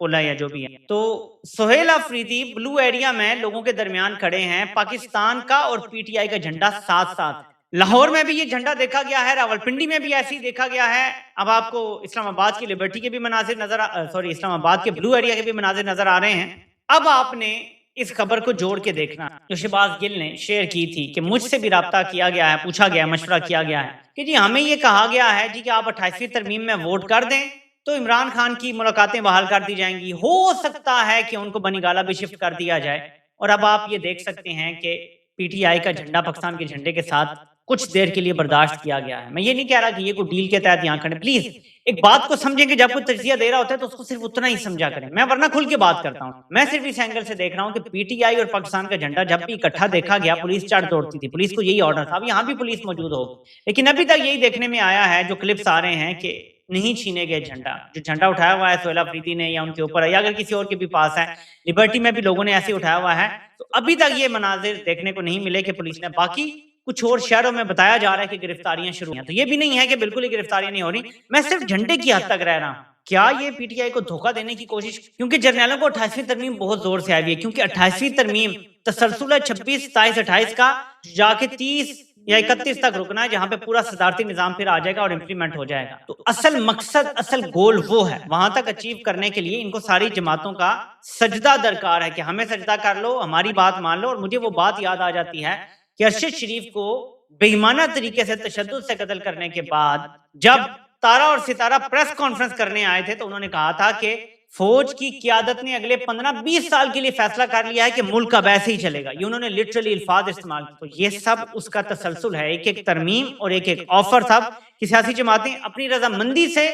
پولا یا جو بھی ہے. تو سہیل آفریدی بلو ایریا میں لوگوں کے درمیان کھڑے ہیں، پاکستان کا اور پی ٹی آئی کا جھنڈا ساتھ ساتھ. لاہور میں بھی یہ جھنڈا دیکھا گیا ہے، راولپنڈی میں بھی ایسے ہی دیکھا گیا ہے. اب آپ کو اسلام آباد کی لبرٹی کے بھی مناظر اسلام آباد کے بلو ایریا کے بھی مناظر نظر آ رہے ہیں. اب آپ نے اس خبر کو جوڑ کے دیکھنا جو شہباز گل نے شیئر کی تھی کہ مجھ سے بھی رابطہ کیا گیا ہے، پوچھا گیا ہے، مشورہ کیا گیا ہے کہ جی ہمیں یہ کہا گیا ہے جی کہ آپ 28ویں ترمیم میں ووٹ کر دیں تو عمران خان کی ملاقاتیں بحال کر دی جائیں گی، ہو سکتا ہے کہ ان کو بنی گالہ بھی شفٹ کر دیا جائے. اور اب آپ یہ دیکھ سکتے ہیں کہ پی ٹی آئی کا جھنڈا پاکستان کے جھنڈے کے ساتھ کچھ دیر کے لیے برداشت کیا گیا ہے. میں یہ نہیں کہہ رہا کہ یہ کوئی ڈیل کے تحت یہاں کھڑے، پلیز ایک بات کو سمجھیں کہ جب کوئی تجزیہ دے رہا ہوتا ہے تو اس کو صرف اتنا ہی سمجھا کریں. میں ورنہ کھل کے بات کرتا ہوں، میں صرف اس اینگل سے دیکھ رہا ہوں کہ پی ٹی آئی اور پاکستان کا جھنڈا جب بھی اکٹھا دیکھا گیا پولیس چڑھ دوڑتی تھی، پولیس کو یہی آرڈر تھا. اب یہاں بھی پولیس موجود ہوگی، لیکن ابھی تک یہی دیکھنے میں آیا ہے جو کلپس آ رہے ہیں کہ نہیں چھینے گئے جھنڈا. جو جھنڈا اٹھایا ہوا ہے سہیل آفریدی نے یا ان کے اوپر یا اگر کسی اور کے بھی پاس ہے، لبرٹی میں بھی لوگوں نے ایسے اٹھایا ہوا ہے، تو ابھی تک یہ مناظر دیکھنے کو نہیں ملے کہ پولیس نے. باقی کچھ اور شہروں میں بتایا جا رہا ہے کہ گرفتاریاں شروع ہیں، تو یہ بھی نہیں ہے کہ بالکل ہی گرفتاریاں نہیں ہو رہی. میں صرف جھنڈے کی حد تک رہ رہا ہوں. کیا یہ پی ٹی آئی کو دھوکہ دینے کی کوشش، کیونکہ جرنیلوں کو 28ویں ترمیم بہت زور سے آئی ہوئی ہے، کیونکہ 28ویں ترمیم تسلسل ہے 26 27 28 کا، جا کے 30 یا 31 تک رکنا ہے جہاں پہ پورا صدارتی نظام پھر آ جائے گا اور امپلیمنٹ ہو جائے گا. تو اصل مقصد، اصل گول وہ ہے. وہاں تک اچیو کرنے کے لیے ان کو ساری جماعتوں کا سجدہ درکار ہے کہ ہمیں سجدہ کر لو، ہماری بات مان لو. اور مجھے وہ بات یاد آ جاتی ہے کہ ارشد شریف کو بے ایمانہ طریقے سے تشدد سے قتل کرنے کے بعد جب تارا اور ستارہ پریس کانفرنس کرنے آئے تھے تو انہوں نے کہا تھا کہ فوج کی قیادت نے اگلے 15-20 سال کے لیے فیصلہ کر لیا ہے کہ ملک اب ایسے ہی چلے گا. یہ انہوں نے لٹرلی الفاظ استعمال کیے. تو یہ سب اس کا تسلسل ہے، ایک ایک ترمیم اور ایک ایک آفر تھا کہ سیاسی جماعتیں اپنی رضامندی سے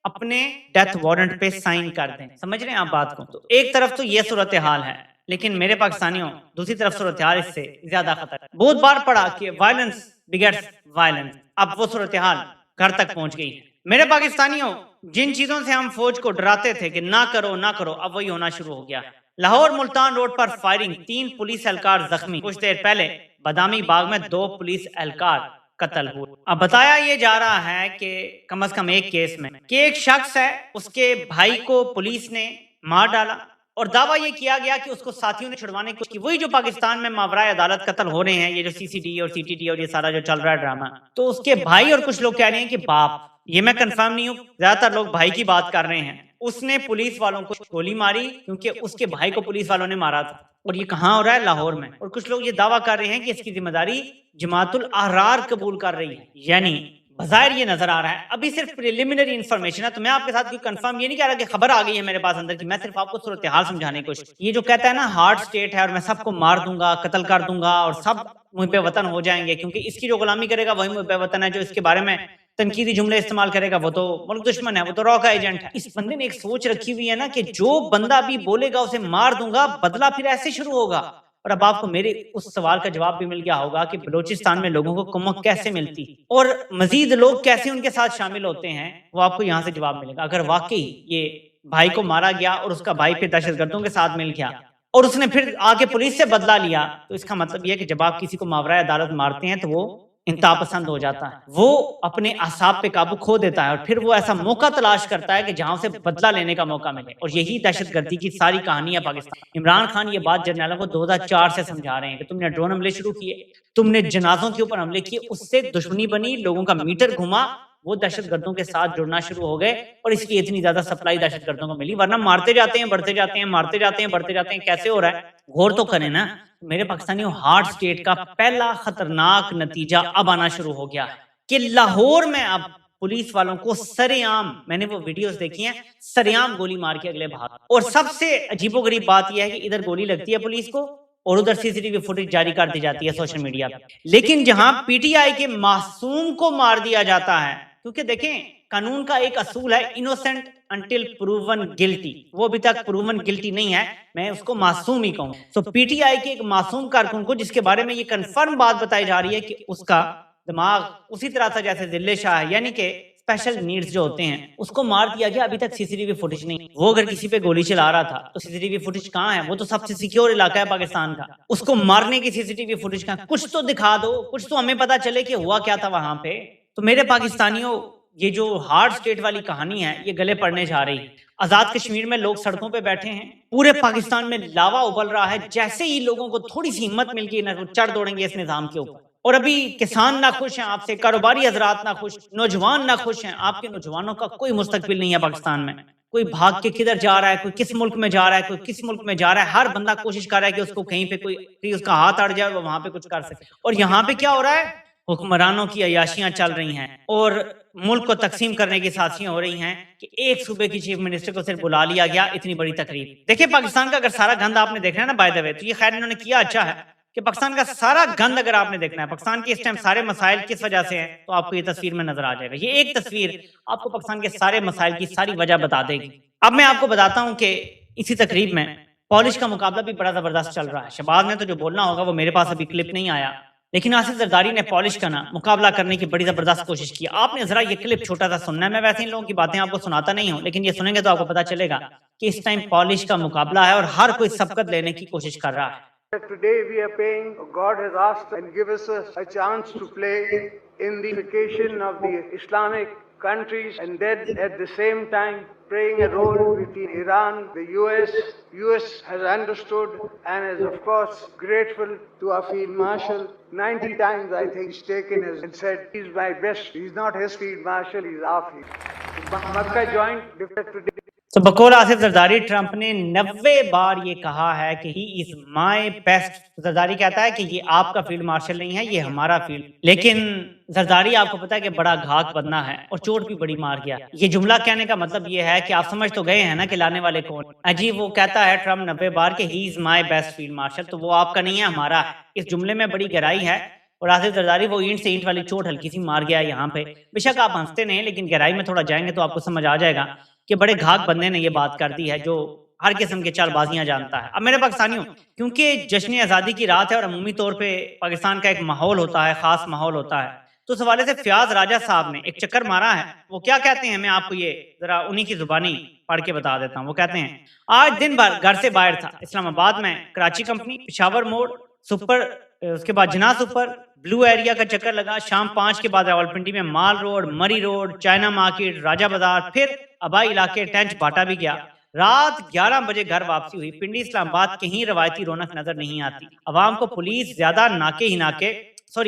اپنے ڈیتھ وارنٹ پہ سائن کر دیں. سمجھ رہے ہیں آپ بات کو؟ تو ایک طرف تو یہ صورتحال ہے، لیکن میرے پاکستانیوں دوسری طرف صورتحال اس سے زیادہ خطر. بہت بار پڑھا کہ وائلنس بگیٹس وائلنس، اب وہ صورتحال گھر تک پہنچ گئی. میرے پاکستانیوں، جن چیزوں سے ہم فوج کو ڈراتے تھے کہ نہ کرو نہ کرو، اب وہی ہونا شروع ہو گیا. لاہور ملتان روڈ پر فائرنگ، 3 پولیس اہلکار زخمی. کچھ دیر پہلے بادامی باغ میں 2 پولیس اہلکار قتل ہوئے. اب بتایا یہ جا رہا ہے کہ کم از کم ایک کیس میں کہ ایک شخص ہے، اس کے بھائی کو پولیس نے مار ڈالا اور دعویٰ یہ کیا گیا کہ اس کو ساتھیوں نے چھڑوانے کی، وہی جو پاکستان میں ماورائے عدالت قتل ہو رہے ہیں، یہ جو سی سی ڈی اور سی ٹی ڈی اور یہ سارا جو چل رہا ہے ڈرامہ. تو اس کے بھائی اور کچھ لوگ کہہ رہے ہیں کہ باپ، یہ میں کنفرم نہیں ہوں، زیادہ تر لوگ بھائی کی بات کر رہے ہیں، اس نے پولیس والوں کو گولی ماری کیونکہ اس کے بھائی کو پولیس والوں نے مارا تھا. اور یہ کہاں ہو رہا ہے؟ لاہور میں. اور کچھ لوگ یہ دعویٰ کر رہے ہیں کہ اس کی ذمہ داری جماعت الاحرار قبول کر رہی ہے. یعنی بظاہر یہ نظر آ رہا ہے، ابھی صرف پریلیمنری انفارمیشن ہے، تو میں آپ کے ساتھ کوئی کنفرم یہ نہیں کہہ رہا کہ خبر آ گئی ہے میرے پاس اندر کی. میں صرف آپ کو صورتحال سمجھانے کی کوشش. یہ جو کہتا ہے نا ہارڈ اسٹیٹ ہے اور میں سب کو مار دوں گا، قتل کر دوں گا اور سب محب وطن ہو جائیں گے، کیونکہ اس کی جو غلامی کرے گا وہی محب وطن ہے، جو اس کے بارے میں تنقیدی جملے استعمال کرے گا وہ تو ملک دشمن ہے، وہ تو را کا ایجنٹ ہے. اس بندے نے ایک سوچ رکھی ہوئی ہے نا کہ جو بندہ بھی بولے گا اسے مار دوں گا، بدلہ پھر ایسے شروع ہوگا. اور اب آپ کو میرے اس سوال کا جواب بھی مل گیا ہوگا کہ بلوچستان میں لوگوں کو کمک کیسے ملتی اور مزید لوگ کیسے ان کے ساتھ شامل ہوتے ہیں، وہ آپ کو یہاں سے جواب ملے گا. اگر واقعی یہ بھائی کو مارا گیا اور اس کا بھائی پھر دہشت گردوں کے ساتھ مل گیا اور اس نے پھر آ کے پولیس سے بدلہ لیا، تو اس کا مطلب یہ ہے کہ جب آپ کسی کو ماورائے عدالت مارتے ہیں تو وہ انتہا پسند ہو جاتا ہے، وہ اپنے اعصاب پہ قابو کھو دیتا ہے اور پھر وہ ایسا موقع تلاش کرتا ہے کہ جہاں اسے بدلہ لینے کا موقع ملے. اور یہی دہشت گردی کی ساری کہانی ہے پاکستان. عمران خان یہ بات جرنیلوں کو 2004 سے سمجھا رہے ہیں کہ تم نے ڈرون حملے شروع کیے، تم نے جنازوں کے اوپر حملے کیے، اس سے دشمنی بنی، لوگوں کا میٹر گھما، وہ دہشت گردوں کے ساتھ جڑنا شروع ہو گئے اور اس لیے اتنی زیادہ سپلائی دہشت گردوں کو ملی. ورنہ مارتے جاتے ہیں، بڑھتے جاتے ہیں، مارتے جاتے ہیں، بڑھتے جاتے ہیں. کیسے ہو رہا ہے؟ غور تو کریں نا. میرے پاکستانیوں، ہارڈ اسٹیٹ کا پہلا خطرناک نتیجہ اب آنا شروع ہو گیا کہ لاہور میں اب پولیس والوں کو سرے عام، میں نے وہ ویڈیوز دیکھی ہیں، سرے عام گولی مار کے اگلے بھاگ. اور سب سے عجیب و غریب بات یہ ہے کہ ادھر گولی لگتی ہے پولیس کو اور ادھر سی سی ٹی وی فوٹیج جاری کر دی جاتی ہے سوشل میڈیا پہ. لیکن جہاں پی ٹی آئی کے معصوم کو مار دیا جاتا ہے، کیونکہ دیکھیں قانون کا ایک اصول ہے انوسینٹ انٹل پروون گلٹی، وہ ابھی تک پروون گلٹی نہیں ہے، میں اس کو معصوم ہی کہوں. تو پی ٹی آئی کے ایک معصوم کارکن کو، جس کے بارے میں یہ کنفرم بات بتائی جا رہی ہے کہ اس کا دماغ اسی طرح تھا جیسے ذلے شاہ ہے، یعنی کہ اسپیشل نیڈز جو ہوتے ہیں، اس کو مار دیا گیا. ابھی تک سی سی ٹی وی فوٹیج نہیں. وہ اگر کسی پہ گولی چلا رہا تھا تو سی سی ٹی وی فوٹیج کہاں ہے؟ وہ تو سب سے سیکیور علاقہ ہے پاکستان کا، اس کو مارنے کی سی سی ٹی وی فوٹیج کہاں؟ کچھ تو دکھا دو، کچھ تو ہمیں پتا چلے کہ ہوا کیا تھا وہاں پہ. تو میرے پاکستانیوں، یہ جو ہارڈ اسٹیٹ والی کہانی ہے یہ گلے پڑنے جا رہی ہے. آزاد کشمیر میں لوگ سڑکوں پہ بیٹھے ہیں, پورے پاکستان میں لاوا ابل رہا ہے. جیسے ہی لوگوں کو تھوڑی سی ہمت مل گئی نہ چڑھ دوڑیں گے اس نظام کے اوپر. اور ابھی کسان نہ خوش ہیں آپ سے, کاروباری حضرات نہ خوش, نوجوان نہ خوش ہیں. آپ کے نوجوانوں کا کوئی مستقبل نہیں ہے پاکستان میں. کوئی بھاگ کے کدھر جا رہا ہے, کوئی کس ملک میں جا رہا ہے, کوئی کس ملک میں جا رہا ہے. ہر بندہ کوشش کر رہا ہے کہ اس کو کہیں پہ کوئی اس کا ہاتھ اڑ جائے اور وہ وہاں پہ کچھ کر سکے. اور یہاں پہ کیا ہو رہا ہے, حکمرانوں کی عیاشیاں چل رہی ہیں اور ملک کو تقسیم کرنے کی سازشیں ہو رہی ہیں کہ ایک صوبے کی چیف منسٹر کو صرف بلا لیا گیا, اتنی بڑی تقریب. دیکھیں پاکستان کا اگر سارا گند آپ نے دیکھنا ہے نا بائی دا وے, تو یہ خیر انہوں نے کیا اچھا ہے کہ پاکستان کا سارا گند اگر آپ نے دیکھنا ہے, پاکستان کے اس ٹائم سارے مسائل کس وجہ سے ہیں, تو آپ کو یہ تصویر میں نظر آ جائے گا. یہ ایک تصویر آپ کو پاکستان کے سارے مسائل کی ساری وجہ بتا دے گی. اب میں آپ کو بتاتا ہوں کہ اسی تقریب میں پالش کا مقابلہ بھی بڑا زبردست چل رہا ہے. شہباز نے تو جو بولنا ہوگا وہ میرے پاس ابھی کلپ نہیں آیا, لیکن آصف زرداری نے پالش کا نا مقابلہ کرنے کی بڑی زبردست کوشش کی. آپ نے ذرا یہ کلپ چھوٹا سا سننا ہے. میں ویسے ان لوگوں کی باتیں آپ کو سناتا نہیں ہوں, لیکن یہ سنیں گے تو آپ کو پتا چلے گا کہ اس ٹائم پالش کا مقابلہ ہے اور ہر کوئی سبقت لینے کی کوشش کر رہا ہے. Today we are paying, God has asked and given us a chance to play in the unification of the Islamic countries, and then at the same time playing a role between Iran, the US has understood and is of course grateful to our Field Marshal. 90 times I think he's taken and said he's my best. He's not his Field Marshal, he's our Field. Makkah joint declared today. تو بقول Asif Zardari, Trump نے 90 بار یہ کہا ہے کہ ہی از my best. Zardari کہتا ہے کہ یہ آپ کا فیلڈ مارشل نہیں ہے, یہ ہمارا فیلڈ. لیکن زرداری آپ کو پتا ہے کہ بڑا گھاک بننا ہے اور چوٹ بھی بڑی مار گیا. یہ جملہ کہنے کا مطلب یہ ہے کہ آپ سمجھ تو گئے ہیں نا کہ لانے والے کون. جی وہ کہتا ہے ٹرمپ 90 بار کہ ہی از مائی بیسٹ فیلڈ مارشل, تو وہ آپ کا نہیں ہے, ہمارا. اس جملے میں بڑی گہرائی ہے. اور آصف زرداری وہ اینٹ سے اینٹ والی چوٹ ہلکی سی مار گیا یہاں پہ. بے شک آپ ہنستے نہیں, لیکن گہرائی میں تھوڑا جائیں گے تو آپ کو سمجھ آ جائے گا کہ بڑے گھاک بندے نے یہ بات کر دی ہے جو ہر قسم کے چال بازیاں جانتا ہے. اب میرے پاکستانیوں, کیونکہ جشن آزادی کی رات ہے اور عمومی طور پہ پاکستان کا ایک ماحول ہوتا ہے, خاص ماحول ہوتا ہے, تو اس حوالے سے فیاض راجہ صاحب نے ایک چکر مارا ہے. وہ کیا کہتے ہیں, میں آپ کو یہ ذرا انہی کی زبانی پڑھ کے بتا دیتا ہوں. وہ کہتے ہیں آج دن بھر گھر سے باہر تھا, اسلام آباد میں کراچی کمپنی, پشاور موڑ سپر, اس کے بعد جناح سپر, بلو ایریا کا چکر لگا. شام 5 کے بعد راولپنڈی میں مال روڈ, مری روڈ, چائنا مارکیٹ, راجہ بازار, پھر آبائی علاقے ٹینچ بھاٹا بھی گیا. رات 11 بجے گھر واپسی ہوئی. پنڈی اسلام آباد کہیں روایتی رونق نظر نہیں آتی. عوام کو پولیس زیادہ ناکے ہی ناکے,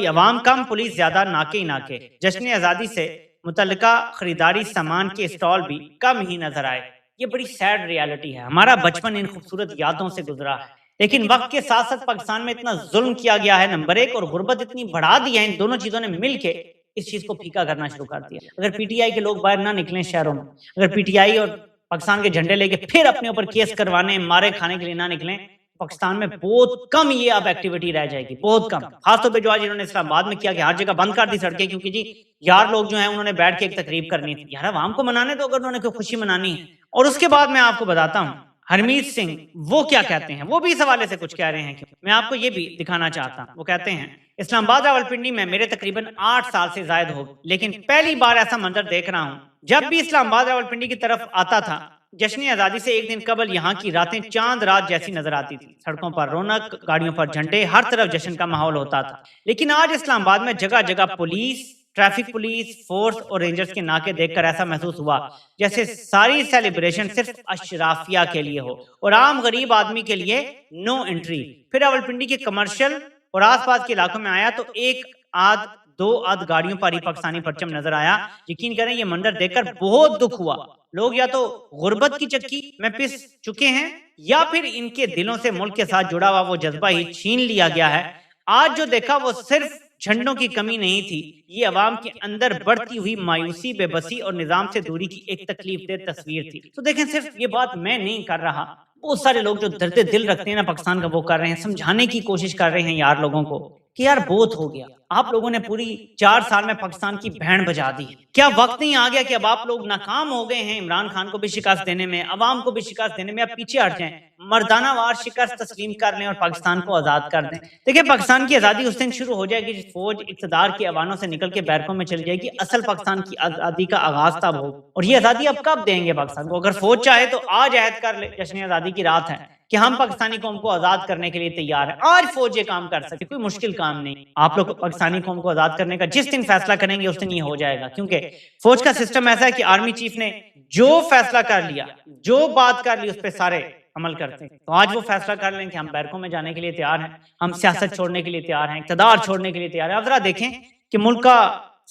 عوام کم پولیس زیادہ ناکے ہی ناکے. جشن آزادی سے متعلقہ خریداری سامان کے اسٹال بھی کم ہی نظر آئے. یہ بڑی سیڈ ریالٹی ہے. ہمارا بچپن ان خوبصورت یادوں سے گزرا ہے, لیکن وقت کے ساتھ ساتھ پاکستان میں اتنا ظلم کیا گیا ہے نمبر 1, اور غربت اتنی بڑھا دی ہے, ان دونوں چیزوں نے مل کے اس چیز کو پھیکا کرنا شروع کر دیا. اگر پی ٹی آئی کے لوگ باہر نہ نکلیں شہروں میں, اگر پی ٹی آئی اور پاکستان کے جھنڈے لے کے پھر اپنے اوپر کیس کروانے, مارے کھانے کے لیے نہ نکلیں, پاکستان میں بہت کم یہ اب ایکٹیویٹی رہ جائے گی, بہت کم. خاص طور پہ جو آج انہوں نے اسلام آباد میں کیا کہ ہر جگہ بند کر دی سڑکیں, کیونکہ جی یار لوگ جو ہیں انہوں نے بیٹھ کے ایک تقریب کرنی تھی. یار عوام کو منانے تو, اگر انہوں نے کوئی خوشی منانی ہے. اور اس کے بعد میں آپ کو بتاتا ہوں ہرمیت سنگھ وہ کیا کہتے ہیں, وہ بھی اس حوالے سے کچھ کہہ رہے ہیں. میں آپ کو یہ بھی دکھانا چاہتا ہوں. وہ کہتے ہیں اسلام آباد راولپنڈی میں میرے تقریباً 8 سال سے زائد ہو, لیکن پہلی بار ایسا منظر دیکھ رہا ہوں. جب بھی اسلام آباد راولپنڈی کی طرف آتا تھا, جشن آزادی سے ایک دن قبل یہاں کی راتیں چاند رات جیسی نظر آتی تھی. سڑکوں پر رونق, گاڑیوں پر جھنڈے, ہر طرف جشن کا ماحول ہوتا تھا. لیکن آج اسلام آباد میں جگہ جگہ پولیس, ٹریفک پولیس فورس اور رینجرز کے ناکے دیکھ کر ایسا محسوس ہوا جیسے ساری سیلیبریشن صرف اشرافیہ کے لیے ہو اور عام غریب آدمی کے لیے نو انٹری. پھر راولپنڈی کے کمرشل اور آس پاس کے علاقوں میں آیا تو ایک آدھ دو آدھ گاڑیوں پر ہی پاکستانی پرچم نظر آیا. یقین کریں یہ منظر دیکھ کر بہت دکھ ہوا. لوگ یا تو غربت کی چکی میں پس چکے ہیں, یا پھر ان کے دلوں سے ملک کے ساتھ جڑا ہوا وہ جذبہ ہی چھین لیا گیا ہے. آج جو دیکھا وہ صرف جھنڈوں کی کمی نہیں تھی, یہ عوام کے اندر بڑھتی ہوئی مایوسی, بے بسی اور نظام سے دوری کی ایک تکلیف دہ تصویر تھی. تو دیکھیں صرف یہ بات میں نہیں کر رہا, بہت سارے لوگ جو درد دل رکھتے ہیں نا پاکستان کا, وہ کر رہے ہیں, سمجھانے کی کوشش کر رہے ہیں یار لوگوں کو کہ یار بہت ہو گیا. آپ لوگوں نے پوری 4 سال میں پاکستان کی بہن بجا دی. کیا وقت نہیں آ گیا کہ اب آپ لوگ ناکام ہو گئے ہیں عمران خان کو بھی شکست دینے میں, عوام کو بھی شکست دینے میں, اب پیچھے ہٹ جائیں, مردانہ وار شکست تسلیم کر لیں اور پاکستان کو آزاد کر دیں. دیکھیں پاکستان کی آزادی اس دن شروع ہو جائے گی جس فوج اقتدار کے ایوانوں سے نکل کے بیرکوں میں چلی جائے گی. اصل پاکستان کی آزادی کا آغاز تب ہو, اور یہ آزادی اب کب دیں گے پاکستان کو. اگر فوج چاہے تو آج عہد کر لے, جشن آزادی کی رات ہے, کہ ہم پاکستانی قوم کو آزاد کرنے کے لیے تیار ہیں. آج فوج یہ کام کر سکتی, کوئی مشکل کام نہیں. آپ لوگ پاکستانی قوم کو آزاد کرنے کا جس دن فیصلہ کریں گے اس دن یہ ہو جائے گا, کیونکہ فوج کا سسٹم ایسا ہے کہ آرمی چیف نے جو فیصلہ کر لیا, جو بات کر لی, اس پہ سارے عمل کرتے ہیں. تو آج وہ فیصلہ کر لیں کہ ہم بیرکوں میں جانے کے لیے تیار ہیں, ہم سیاست چھوڑنے کے لیے تیار ہیں, اقتدار چھوڑنے کے لیے تیار ہیں. اب ذرا دیکھیں کہ ملک کا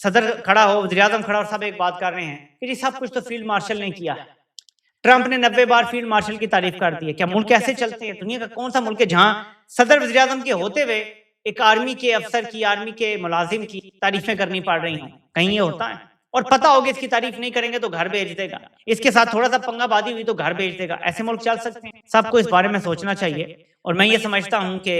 صدر کھڑا ہو, وزیر اعظم کھڑا ہو, سب ایک بات کر رہے ہیں کہ جی سب کچھ تو فیلڈ مارشل نے کیا ہے. ٹرمپ نے 90 بار فیلڈ مارشل کی تعریف کر دی ہے. کیا ملک ایسے چلتے ہیں؟ دنیا کا کون سا ملک ہے جہاں صدر وزیر اعظم کے ہوتے ہوئے ایک آرمی کے افسر کی, آرمی کے ملازم کی تعریفیں کرنی پڑ رہی ہوں؟ کہیں یہ ہوتا ہے؟ اور پتہ ہوگا اس کی تعریف نہیں کریں گے تو گھر بھیج دے گا, اس کے ساتھ تھوڑا سا پنگا بازی ہوئی تو گھر بھیج دے گا. ایسے ملک چل سکتے ہیں؟ سب کو اس بارے میں سوچنا چاہیے. اور میں یہ سمجھتا ہوں کہ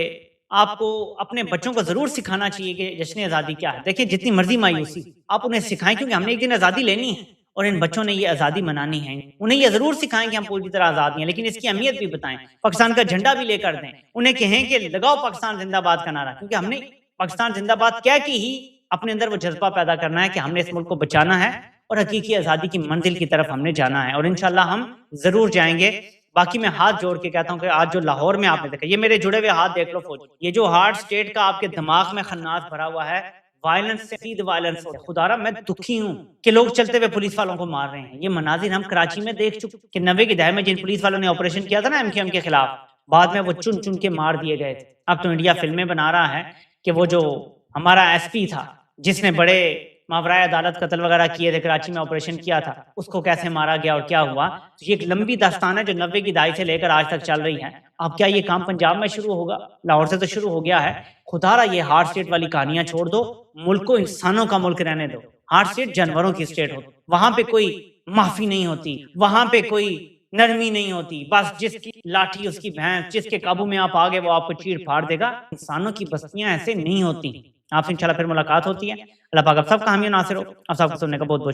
آپ کو اپنے بچوں کو ضرور سکھانا چاہیے کہ جشن آزادی کیا ہے. دیکھیں جتنی مرضی مایوسی آپ انہیں سکھائیں, کیونکہ ہم نے ایک دن آزادی لینی ہے اور ان بچوں نے یہ آزادی منانی ہے. انہیں یہ ضرور سکھائیں کہ ہم پوری طرح آزاد ہیں, لیکن اس کی اہمیت بھی بتائیں, پاکستان کا جھنڈا بھی لے کر دیں, انہیں کہیں کہ لگاؤ پاکستان زندہ باد کا نعرہ, کیونکہ ہم نے پاکستان زندہ باد کہہ کے ہی اپنے اندر وہ جذبہ پیدا کرنا ہے کہ ہم نے اس ملک کو بچانا ہے اور حقیقی آزادی کی منزل کی طرف ہم نے جانا ہے, اور انشاءاللہ ہم ضرور جائیں گے. باقی میں ہاتھ جوڑ کے کہتا ہوں کہ آج جو لاہور میں آپ نے دیکھا, یہ میرے جڑے ہوئے ہاتھ دیکھ لو فوج, یہ جو ہارٹ اسٹیٹ کا آپ کے دماغ میں خناس بھرا ہوا ہے, وائلنس سے سید وائلنس. خدا را میں دکھی ہوں کہ لوگ چلتے ہوئے پولیس والوں کو مار رہے ہیں. یہ مناظر ہم کراچی میں دیکھ چکے کہ 90 کی دہائی میں جن پولیس والوں نے آپریشن کیا تھا نا MQM کے خلاف, بعد میں وہ چن چن کے مار دیے گئے تھے. اب تو انڈیا فلمیں بنا رہا ہے کہ وہ جو ہمارا SP تھا جس نے بڑے ماورائے عدالت قتل وغیرہ کیے تھے, کراچی میں آپریشن کیا تھا, اس کو کیسے مارا گیا اور کیا ہوا. تو یہ ایک لمبی داستان ہے جو 90 کی دہائی سے لے کر آج تک چل رہی ہے. اب کیا یہ کام پنجاب میں شروع ہوگا؟ لاہور سے تو شروع ہو گیا ہے. خدا را یہ ہارٹ اسٹیٹ والی کہانیاں چھوڑ دو, ملک کو انسانوں کا ملک رہنے دو. ہارٹ اسٹیٹ جانوروں کی اسٹیٹ ہوتی, وہاں پہ کوئی معافی نہیں ہوتی, وہاں پہ کوئی نرمی نہیں ہوتی. بس جس کی لاٹھی اس کی بھینس, جس کے قابو میں آپ آگے وہ آپ کو چیڑ پھاڑ دے گا. انسانوں کی بستیاں ایسے نہیں ہوتی. آپ سے انشاءاللہ پھر ملاقات ہوتی ہے. اللہ پاک آپ سب کا حامی و ناصر ہو. آپ سب کو سننے کا بہت بہت